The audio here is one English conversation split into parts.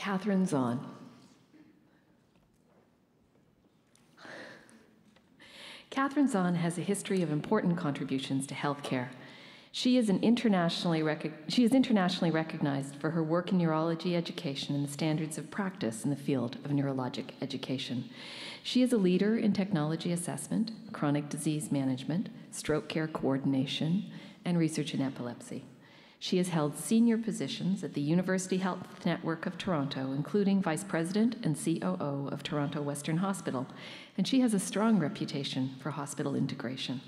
Catherine Zahn. Catherine Zahn has a history of important contributions to healthcare. She is internationally recognized for her work in neurology education and the standards of practice in the field of neurologic education. She is a leader in technology assessment, chronic disease management, stroke care coordination, and research in epilepsy. She has held senior positions at the University Health Network of Toronto, including Vice President and COO of Toronto Western Hospital, and she has a strong reputation for hospital integration.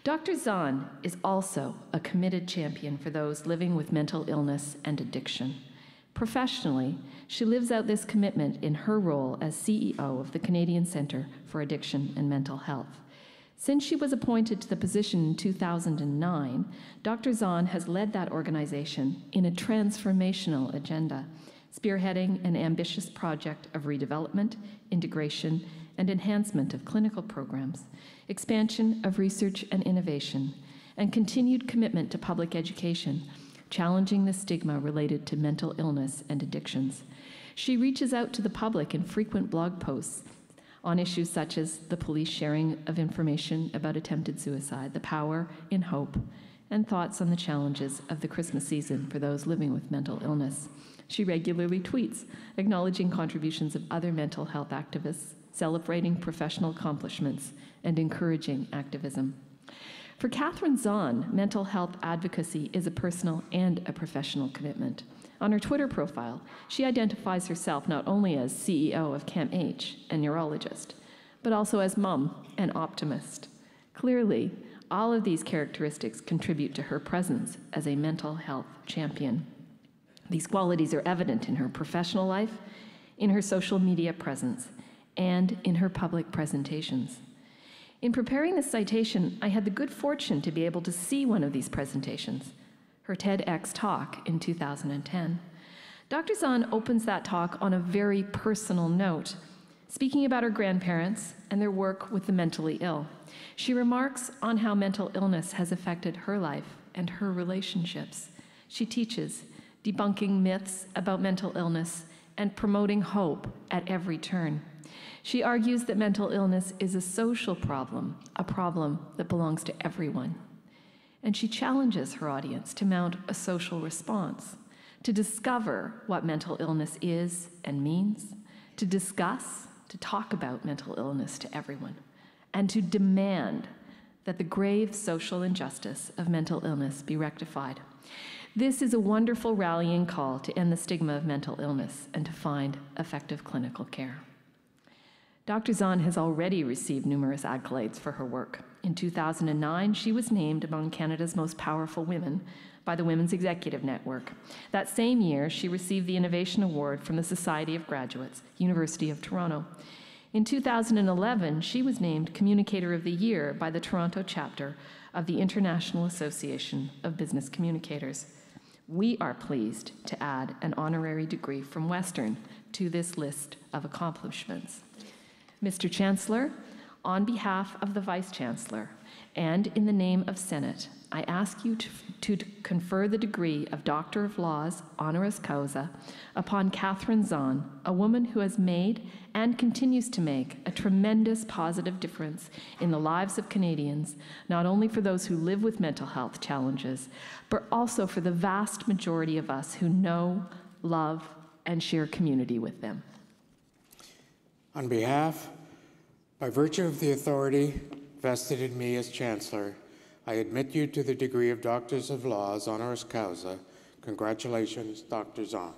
Dr. Zahn is also a committed champion for those living with mental illness and addiction. Professionally, she lives out this commitment in her role as CEO of the Canadian Centre for Addiction and Mental Health. Since she was appointed to the position in 2009, Dr. Zahn has led that organization in a transformational agenda, spearheading an ambitious project of redevelopment, integration, and enhancement of clinical programs, expansion of research and innovation, and continued commitment to public education, challenging the stigma related to mental illness and addictions. She reaches out to the public in frequent blog posts on issues such as the police sharing of information about attempted suicide, the power in hope, and thoughts on the challenges of the Christmas season for those living with mental illness. She regularly tweets, acknowledging contributions of other mental health activists, celebrating professional accomplishments, and encouraging activism. For Catherine Zahn, mental health advocacy is a personal and a professional commitment. On her Twitter profile, she identifies herself not only as CEO of CAMH, a neurologist, but also as mom and optimist. Clearly, all of these characteristics contribute to her presence as a mental health champion. These qualities are evident in her professional life, in her social media presence, and in her public presentations. In preparing this citation, I had the good fortune to be able to see one of these presentations, her TEDx talk in 2010. Dr. Zahn opens that talk on a very personal note, speaking about her grandparents and their work with the mentally ill. She remarks on how mental illness has affected her life and her relationships. She teaches, debunking myths about mental illness and promoting hope at every turn. She argues that mental illness is a social problem, a problem that belongs to everyone. And she challenges her audience to mount a social response, to discover what mental illness is and means, to discuss, to talk about mental illness to everyone, and to demand that the grave social injustice of mental illness be rectified. This is a wonderful rallying call to end the stigma of mental illness and to find effective clinical care. Dr. Zahn has already received numerous accolades for her work. In 2009, she was named among Canada's most powerful women by the Women's Executive Network. That same year, she received the Innovation Award from the Society of Graduates, University of Toronto. In 2011, she was named Communicator of the Year by the Toronto chapter of the International Association of Business Communicators. We are pleased to add an honorary degree from Western to this list of accomplishments. Mr. Chancellor, on behalf of the Vice Chancellor and in the name of Senate, I ask you to confer the degree of Doctor of Laws, honoris causa, upon Catherine Zahn, a woman who has made and continues to make a tremendous positive difference in the lives of Canadians, not only for those who live with mental health challenges, but also for the vast majority of us who know, love, and share community with them. On behalf, by virtue of the authority vested in me as Chancellor, I admit you to the degree of Doctors of Laws, honoris causa. Congratulations, Dr. Zahn.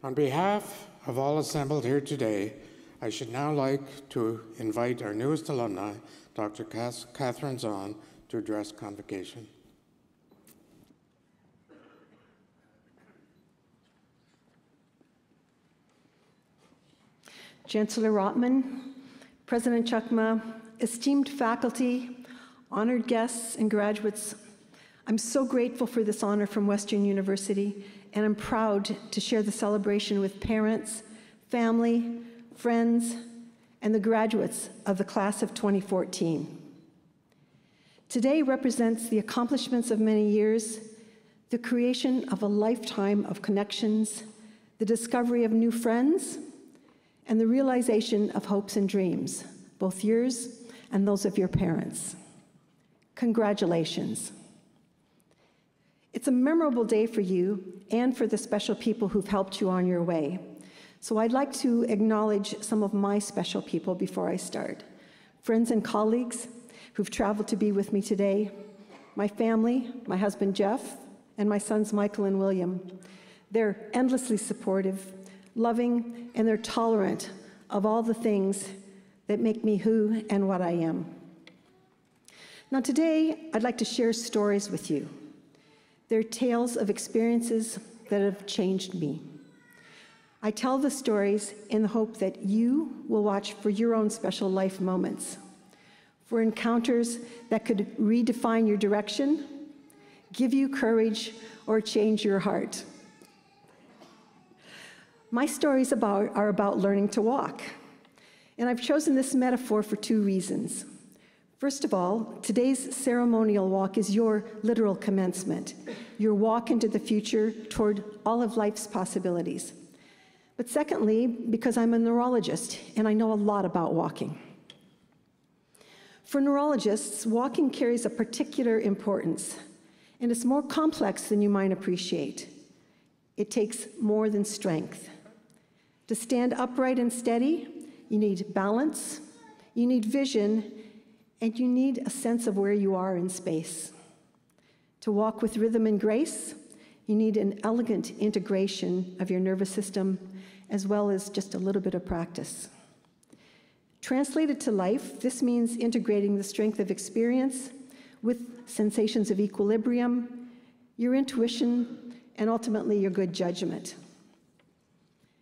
On behalf of all assembled here today, I should now like to invite our newest alumni, Dr. Catherine Zahn, to address Convocation. Chancellor Rotman, President Chukma, esteemed faculty, honored guests, and graduates, I'm so grateful for this honor from Western University, and I'm proud to share the celebration with parents, family, friends, and the graduates of the class of 2014. Today represents the accomplishments of many years, the creation of a lifetime of connections, the discovery of new friends, and the realization of hopes and dreams, both yours and those of your parents. Congratulations. It's a memorable day for you and for the special people who've helped you on your way. So I'd like to acknowledge some of my special people before I start. Friends and colleagues who've traveled to be with me today, my family, my husband Jeff, and my sons Michael and William. They're endlessly supportive, loving, and they're tolerant of all the things that make me who and what I am. Now today, I'd like to share stories with you. They're tales of experiences that have changed me. I tell the stories in the hope that you will watch for your own special life moments, for encounters that could redefine your direction, give you courage, or change your heart. My stories are about learning to walk, and I've chosen this metaphor for two reasons. First of all, today's ceremonial walk is your literal commencement, your walk into the future toward all of life's possibilities. But secondly, because I'm a neurologist and I know a lot about walking. For neurologists, walking carries a particular importance, and it's more complex than you might appreciate. It takes more than strength. To stand upright and steady, you need balance, you need vision, and you need a sense of where you are in space. To walk with rhythm and grace, you need an elegant integration of your nervous system, as well as just a little bit of practice. Translated to life, this means integrating the strength of experience with sensations of equilibrium, your intuition, and ultimately your good judgment.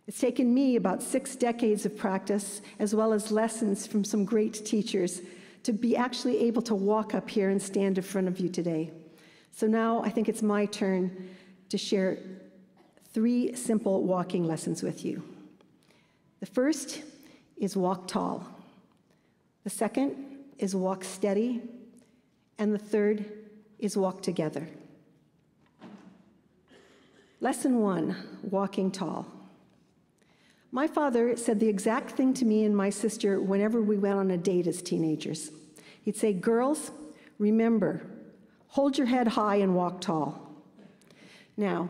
It's taken me about 6 decades of practice, as well as lessons from some great teachers, to be actually able to walk up here and stand in front of you today. So now I think it's my turn to share 3 simple walking lessons with you. The first is walk tall. The second is walk steady. And the third is walk together. Lesson 1, walking tall. My father said the exact thing to me and my sister whenever we went on a date as teenagers. He'd say, "Girls, remember, hold your head high and walk tall." Now,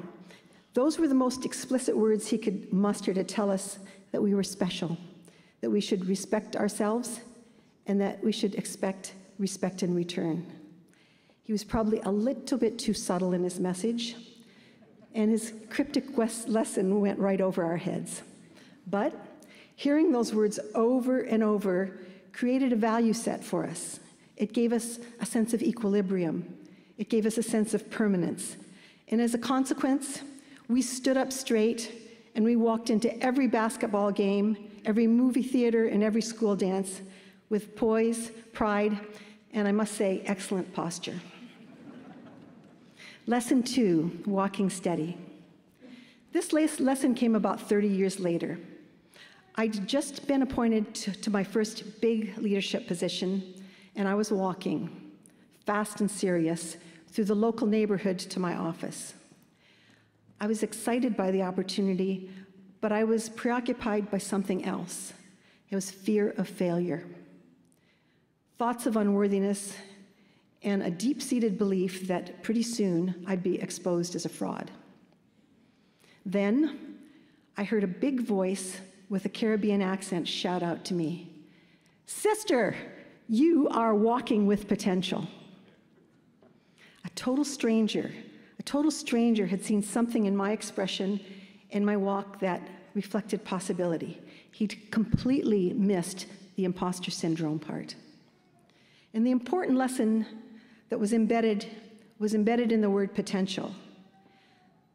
those were the most explicit words he could muster to tell us that we were special, that we should respect ourselves, and that we should expect respect in return. He was probably a little bit too subtle in his message, and his cryptic lesson went right over our heads. But hearing those words over and over created a value set for us. It gave us a sense of equilibrium. It gave us a sense of permanence. And as a consequence, we stood up straight and we walked into every basketball game, every movie theater, and every school dance with poise, pride, and I must say, excellent posture. Lesson 2, walking steady. This lesson came about 30 years later. I'd just been appointed to my first big leadership position, and I was walking, fast and serious, through the local neighborhood to my office. I was excited by the opportunity, but I was preoccupied by something else. It was fear of failure, thoughts of unworthiness, and a deep-seated belief that pretty soon I'd be exposed as a fraud. Then I heard a big voice with a Caribbean accent shout out to me, "Sister, you are walking with potential." A total stranger had seen something in my expression and my walk that reflected possibility. He'd completely missed the imposter syndrome part. And the important lesson that was embedded in the word potential.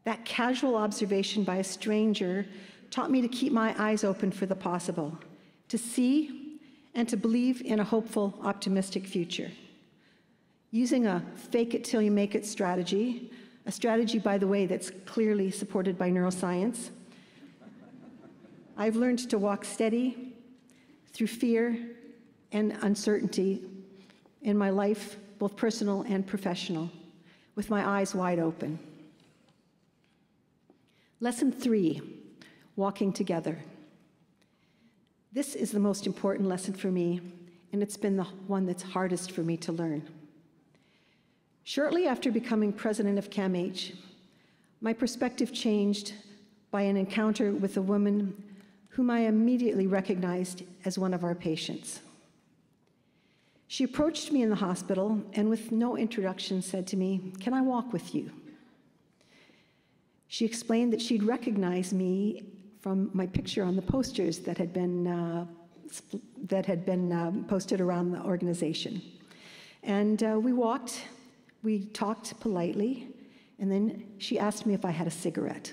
That casual observation by a stranger taught me to keep my eyes open for the possible, to see and to believe in a hopeful, optimistic future. Using a fake it till you make it strategy, a strategy, by the way, that's clearly supported by neuroscience, I've learned to walk steady through fear and uncertainty in my life, both personal and professional, with my eyes wide open. Lesson 3, walking together. This is the most important lesson for me, and it's been the one that's hardest for me to learn. Shortly after becoming president of CAMH, my perspective changed by an encounter with a woman whom I immediately recognized as one of our patients. She approached me in the hospital and with no introduction said to me, "Can I walk with you?" She explained that she'd recognized me from my picture on the posters that had been posted around the organization. And we walked, we talked politely, and then she asked me if I had a cigarette.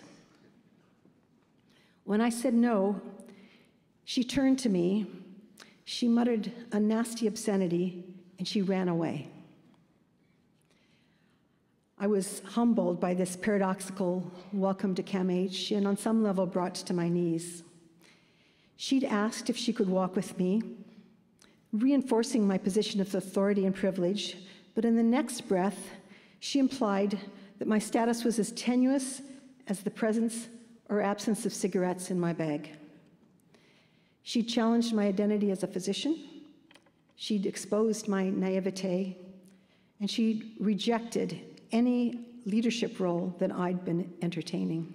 When I said no, she turned to me, she muttered a nasty obscenity, and she ran away. I was humbled by this paradoxical welcome to CAMH and on some level brought to my knees. She'd asked if she could walk with me, reinforcing my position of authority and privilege, but in the next breath, she implied that my status was as tenuous as the presence or absence of cigarettes in my bag. She challenged my identity as a physician, she'd exposed my naivete, and she rejected any leadership role that I'd been entertaining.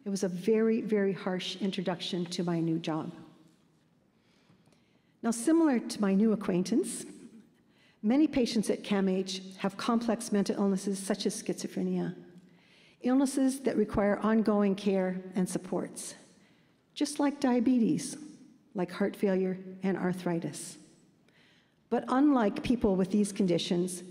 It was a very, very harsh introduction to my new job. Now, similar to my new acquaintance, many patients at CAMH have complex mental illnesses such as schizophrenia, illnesses that require ongoing care and supports, just like diabetes, like heart failure and arthritis. But unlike people with these conditions,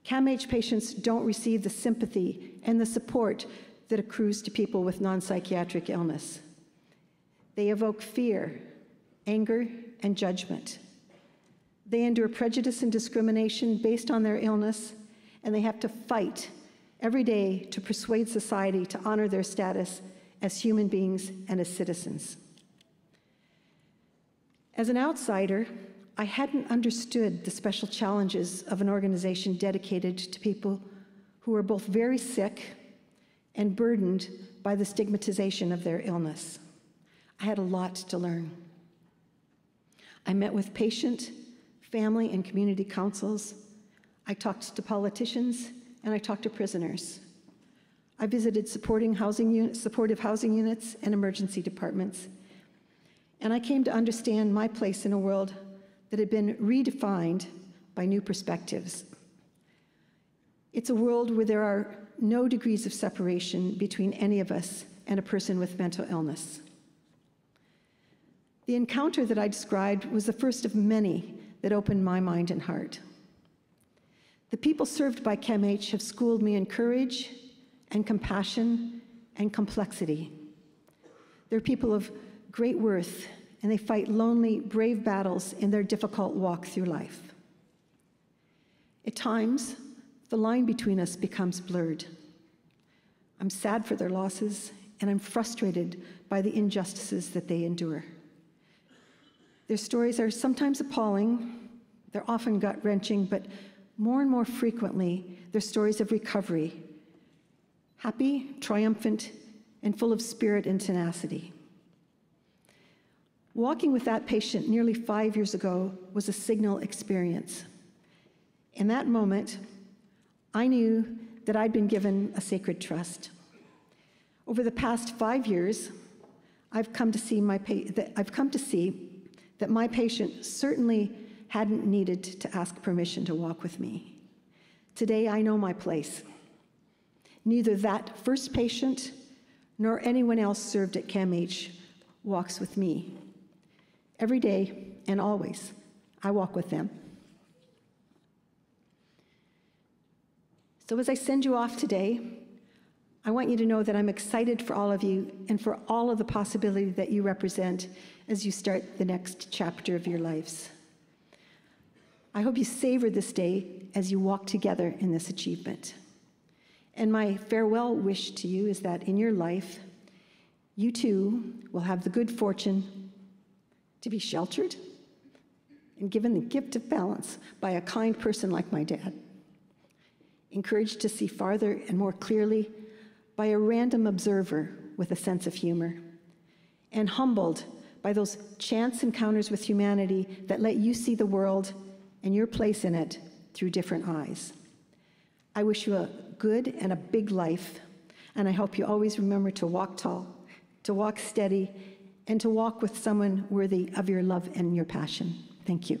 CAMH patients don't receive the sympathy and the support that accrues to people with non-psychiatric illness. They evoke fear, anger, and judgment. They endure prejudice and discrimination based on their illness, and they have to fight every day to persuade society to honor their status as human beings and as citizens. As an outsider, I hadn't understood the special challenges of an organization dedicated to people who are both very sick and burdened by the stigmatization of their illness. I had a lot to learn. I met with patient, family, and community councils. I talked to politicians, and I talked to prisoners. I visited supportive housing units and emergency departments. And I came to understand my place in a world that had been redefined by new perspectives. It's a world where there are no degrees of separation between any of us and a person with mental illness. The encounter that I described was the first of many that opened my mind and heart. The people served by CAMH have schooled me in courage and compassion and complexity. They're people of great worth, and they fight lonely, brave battles in their difficult walk through life. At times, the line between us becomes blurred. I'm sad for their losses, and I'm frustrated by the injustices that they endure. Their stories are sometimes appalling, they're often gut-wrenching, but more and more frequently, they're stories of recovery, happy, triumphant, and full of spirit and tenacity. Walking with that patient nearly 5 years ago was a signal experience. In that moment, I knew that I'd been given a sacred trust. Over the past 5 years, I've come to see that my patient certainly hadn't needed to ask permission to walk with me. Today, I know my place. Neither that first patient nor anyone else served at CAMH walks with me. Every day and always, I walk with them. So as I send you off today, I want you to know that I'm excited for all of you and for all of the possibility that you represent as you start the next chapter of your lives. I hope you savor this day as you walk together in this achievement. And my farewell wish to you is that in your life, you too will have the good fortune to be sheltered and given the gift of balance by a kind person like my dad, encouraged to see farther and more clearly by a random observer with a sense of humor, and humbled by those chance encounters with humanity that let you see the world and your place in it through different eyes. I wish you a good and a big life, and I hope you always remember to walk tall, to walk steady, and to walk with someone worthy of your love and your passion. Thank you.